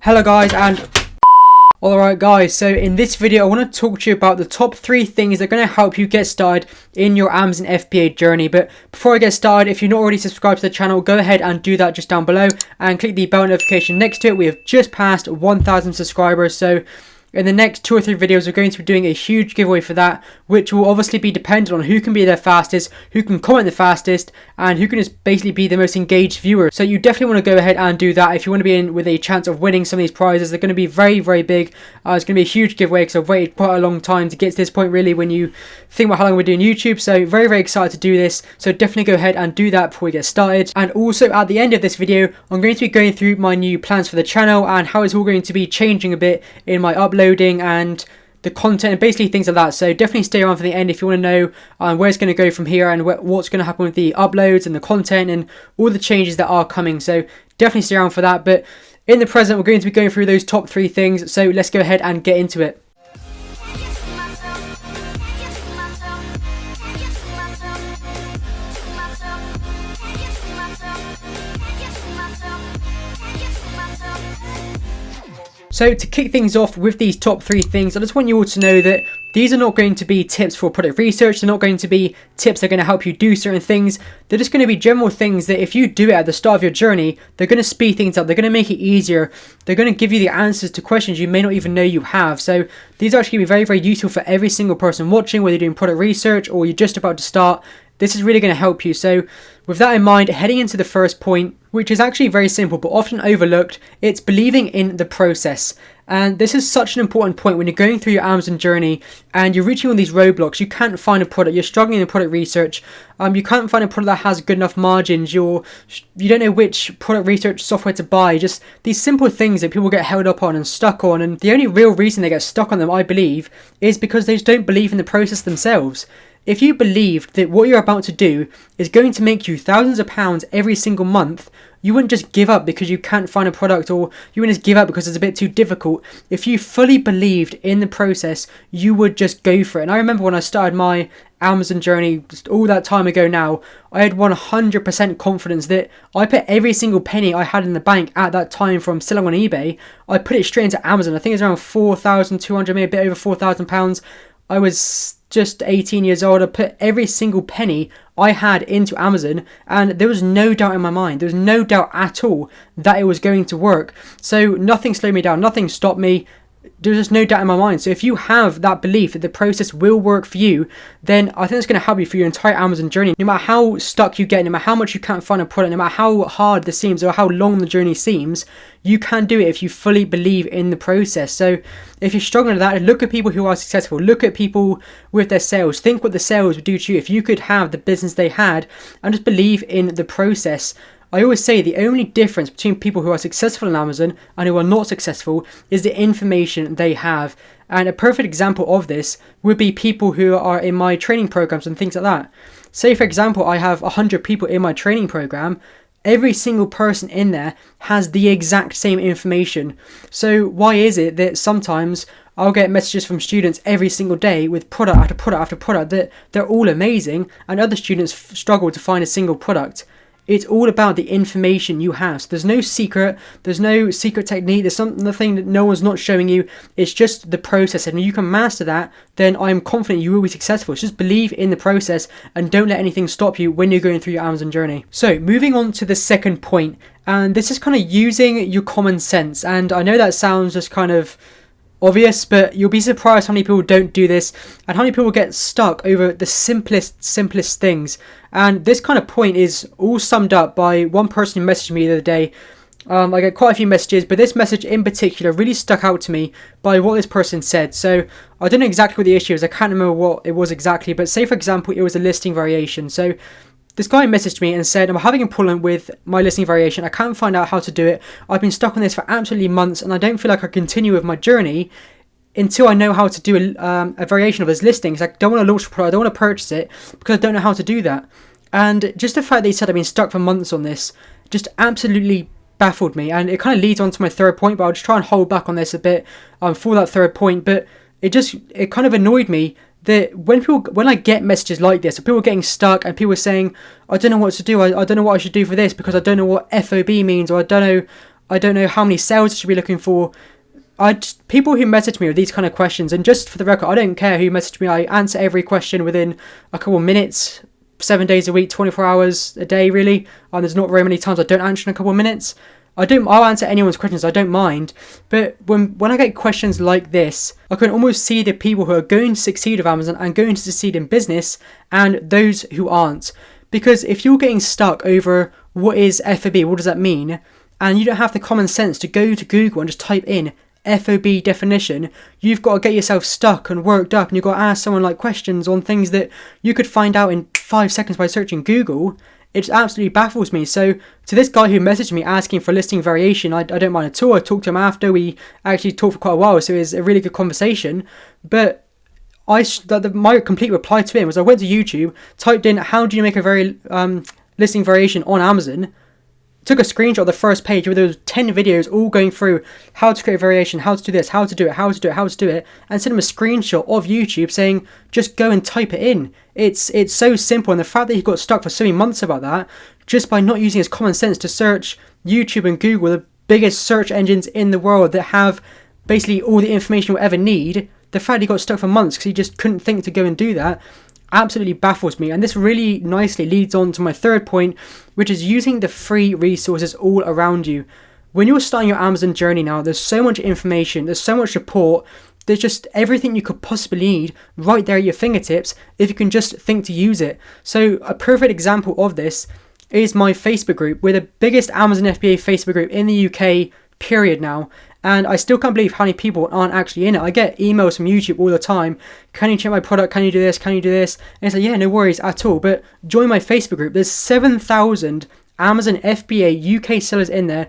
Hello guys, and alright guys, so in this video I want to talk to you about the top 3 things that are going to help you get started in your Amazon FBA journey. But before I get started, if you're not already subscribed to the channel, go ahead and do that just down below and click the bell notification next to it. We have just passed 1,000 subscribers, so in the next 2 or 3 videos, we're going to be doing a huge giveaway for that, which will obviously be dependent on who can be there fastest, who can comment the fastest, and who can just basically be the most engaged viewer. So you definitely want to go ahead and do that if you want to be in with a chance of winning some of these prizes. They're going to be very, very big. It's going to be a huge giveaway because I've waited quite a long time to get to this point, really, when you think about how long we're doing YouTube. So very, very excited to do this. So definitely go ahead and do that before we get started. And also at the end of this video, I'm going to be going through my new plans for the channel and how it's all going to be changing a bit in my uploading and the content and basically things like that. So definitely stay around for the end if you want to know where it's going to go from here and what's going to happen with the uploads and the content and all the changes that are coming. So definitely stay around for that. But in the present, we're going to be going through those top 3 things. So let's go ahead and get into it. So to kick things off with these top 3 things, I just want you all to know that these are not going to be tips for product research. They're not going to be tips that are going to help you do certain things. They're just going to be general things that if you do it at the start of your journey, they're going to speed things up. They're going to make it easier. They're going to give you the answers to questions you may not even know you have. So these are actually going to be very, very useful for every single person watching, whether you're doing product research or you're just about to start. This is really going to help you. So with that in mind, heading into the first point, which is actually very simple but often overlooked, it's believing in the process. And this is such an important point when you're going through your Amazon journey and you're reaching all these roadblocks. You can't find a product, you're struggling in product research, you can't find a product that has good enough margins, you don't know which product research software to buy, just these simple things that people get held up on and stuck on. And the only real reason they get stuck on them, I believe, is because they just don't believe in the process themselves. If you believed that what you're about to do is going to make you thousands of pounds every single month, you wouldn't just give up because you can't find a product, or you wouldn't just give up because it's a bit too difficult. If you fully believed in the process, you would just go for it. And I remember when I started my Amazon journey just all that time ago now, I had 100% confidence that I put every single penny I had in the bank at that time from selling on eBay, I put it straight into Amazon. I think it was around 4,200, maybe a bit over £4,000. I was just 18 years old. I put every single penny I had into Amazon and there was no doubt in my mind. There was no doubt at all that it was going to work. So nothing slowed me down, nothing stopped me. There's just no doubt in my mind. So if you have that belief that the process will work for you, then I think it's going to help you for your entire Amazon journey. No matter how stuck you get, no matter how much you can't find a product, no matter how hard this seems or how long the journey seems, you can do it if you fully believe in the process. So if you're struggling with that, look at people who are successful. Look at people with their sales. Think what the sales would do to you if you could have the business they had, and just believe in the process. I always say the only difference between people who are successful on Amazon and who are not successful is the information they have. And a perfect example of this would be people who are in my training programs and things like that. Say, for example, I have 100 people in my training program. Every single person in there has the exact same information. So why is it that sometimes I'll get messages from students every single day with product after product after product that they're all amazing, and other students struggle to find a single product? It's all about the information you have. So there's no secret technique, there's nothing that no one's not showing you. It's just the process, and when you can master that, then I'm confident you will be successful. It's just believe in the process and don't let anything stop you when you're going through your Amazon journey. So moving on to the second point, and this is kind of using your common sense. And I know that sounds just kind of obvious, but you'll be surprised how many people don't do this and how many people get stuck over the simplest things. And this kind of point is all summed up by one person who messaged me the other day. I get quite a few messages, but this message in particular really stuck out to me by what this person said. So I don't know exactly what the issue is. I can't remember what it was exactly, but say for example it was a listing variation. So this guy messaged me and said, I'm having a problem with my listing variation. I can't find out how to do it. I've been stuck on this for absolutely months and I don't feel like I can continue with my journey until I know how to do a variation of his listings. I don't want to launch a product, I don't want to purchase it because I don't know how to do that. And just the fact that he said I've been stuck for months on this just absolutely baffled me. And it kind of leads on to my third point, but I'll just try and hold back on this a bit for that third point. But it kind of annoyed me that when I get messages like this, people getting stuck and people saying, I don't know what to do, I don't know what I should do for this because I don't know what FOB means, or I don't know I don't know how many sales I should be looking for. People who message me with these kind of questions, and just for the record, I don't care who messaged me. I answer every question within a couple of minutes, 7 days a week, 24 hours a day, really. There's not very many times I don't answer in a couple of minutes. I'll answer anyone's questions, I don't mind. But when I get questions like this, I can almost see the people who are going to succeed with Amazon and going to succeed in business, and those who aren't. Because if you're getting stuck over what is FBA, what does that mean, and you don't have the common sense to go to Google and just type in FOB definition, you've got to get yourself stuck and worked up, and you've got to ask someone like questions on things that you could find out in 5 seconds by searching Google. It absolutely baffles me. So to this guy who messaged me asking for listing variation, I don't mind at all. I talked to him after. We actually talked for quite a while, so it was a really good conversation. But my complete reply to him was, I went to YouTube, typed in how do you make a listing variation on Amazon, took a screenshot of the first page where there was 10 videos all going through how to create a variation, how to do this, how to do it, how to do it, how to do it, and sent him a screenshot of YouTube saying, just go and type it in. It's so simple, and the fact that he got stuck for so many months about that, just by not using his common sense to search YouTube and Google, the biggest search engines in the world that have basically all the information you'll ever need, the fact he got stuck for months because he just couldn't think to go and do that, absolutely baffles me. And this really nicely leads on to my third point, which is using the free resources all around you. When you're starting your Amazon journey now, there's so much information, there's so much support, there's just everything you could possibly need right there at your fingertips if you can just think to use it. So a perfect example of this is my Facebook group. We're the biggest Amazon FBA Facebook group in the UK, period now. And I still can't believe how many people aren't actually in it. I get emails from YouTube all the time. Can you check my product? Can you do this? Can you do this? And it's like, yeah, no worries at all. But join my Facebook group. There's 7,000 Amazon FBA UK sellers in there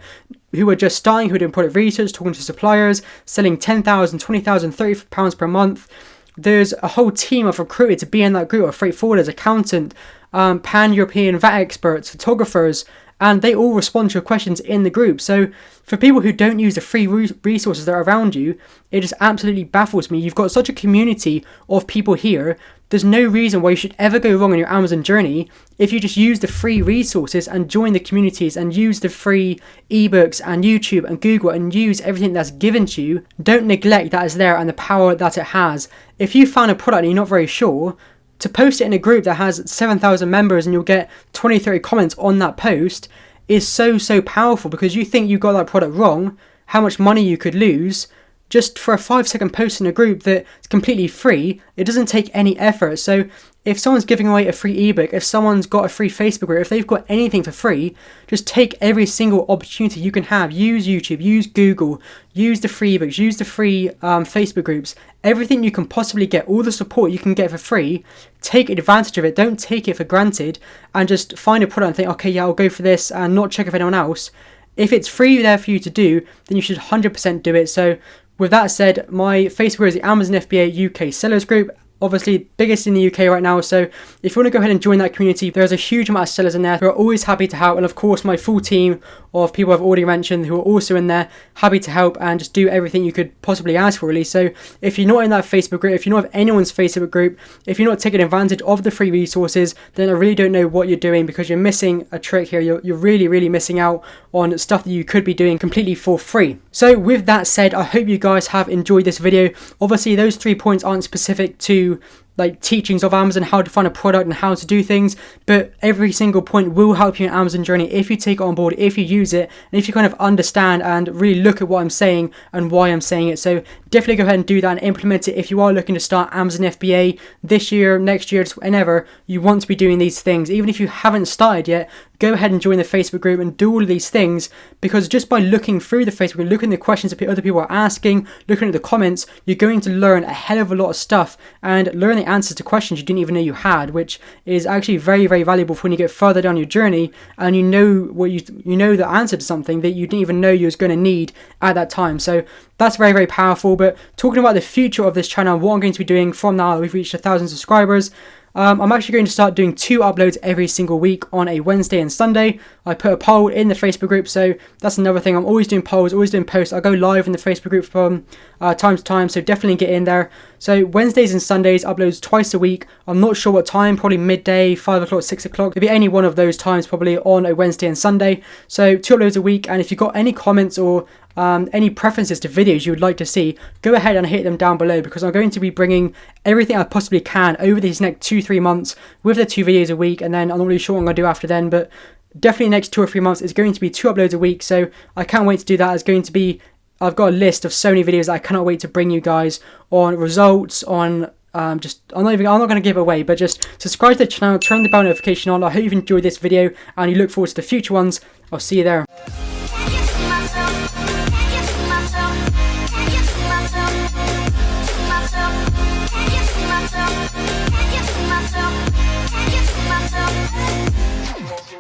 who are just starting, who are doing product research, talking to suppliers, selling £10,000, £20,000, £30 per month. There's a whole team I've recruited to be in that group of freight forwarders, accountant, pan-European VAT experts, photographers, and they all respond to your questions in the group. So for people who don't use the free resources that are around you, it just absolutely baffles me. You've got such a community of people here. There's no reason why you should ever go wrong on your Amazon journey if you just use the free resources and join the communities and use the free ebooks and YouTube and Google and use everything that's given to you. Don't neglect that is there and the power that it has. If you found a product and you're not very sure, to post it in a group that has 7,000 members and you'll get 20, 30 comments on that post is so powerful, because you think you got that product wrong, how much money you could lose just for a 5-second post in a group that's completely free. It doesn't take any effort. So if someone's giving away a free ebook, if someone's got a free Facebook group, if they've got anything for free, just take every single opportunity you can have. Use YouTube, use Google, use the free ebooks, use the free Facebook groups, everything you can possibly get, all the support you can get for free. Take advantage of it. Don't take it for granted and just find a product and think, okay, yeah, I'll go for this and not check if anyone else. If it's free there for you to do, then you should 100% do it. So with that said, my Facebook group is the Amazon FBA UK Sellers Group. Obviously biggest in the UK right now, so if you want to go ahead and join that community, there's a huge amount of sellers in there who are always happy to help, and of course my full team of people I've already mentioned who are also in there, happy to help and just do everything you could possibly ask for, really. So if you're not in that Facebook group, if you're not in anyone's Facebook group, if you're not taking advantage of the free resources, then I really don't know what you're doing, because you're missing a trick here. You're really missing out on stuff that you could be doing completely for free. So with that said, I hope you guys have enjoyed this video. Obviously those 3 points aren't specific to like teachings of Amazon, how to find a product and how to do things, but every single point will help you in Amazon journey if you take it on board, if you use it, and if you kind of understand and really look at what I'm saying and why I'm saying it. So definitely go ahead and do that and implement it if you are looking to start Amazon FBA this year, next year, just whenever you want to be doing these things. Even if you haven't started yet, go ahead and join the Facebook group and do all of these things, because just by looking through the Facebook group, looking at the questions that other people are asking, looking at the comments, you're going to learn a hell of a lot of stuff and learn the answers to questions you didn't even know you had, which is actually very valuable for when you get further down your journey and you know what you know the answer to something that you didn't even know you was going to need at that time. So that's very powerful. But talking about the future of this channel, what I'm going to be doing from now, we've reached 1,000 subscribers. I'm actually going to start doing 2 uploads every single week on a Wednesday and Sunday. I put a poll in the Facebook group, so that's another thing. I'm always doing polls, always doing posts. I go live in the Facebook group from time to time, so definitely get in there. So Wednesdays and Sundays, uploads twice a week. I'm not sure what time, probably midday, 5 o'clock, 6 o'clock. It'll be any one of those times probably on a Wednesday and Sunday. So 2 uploads a week, and if you've got any comments or any preferences to videos you would like to see, go ahead and hit them down below, because I'm going to be bringing everything I possibly can over these next 2-3 months with the 2 videos a week, and then I'm not really sure what I'm going to do after then, but definitely the next 2 or 3 months is going to be 2 uploads a week, so I can't wait to do that. It's going to be, I've got a list of so many videos that I cannot wait to bring you guys on results, on I'm not going to give away, but just subscribe to the channel, turn the bell notification on. I hope you've enjoyed this video and you look forward to the future ones. I'll see you there.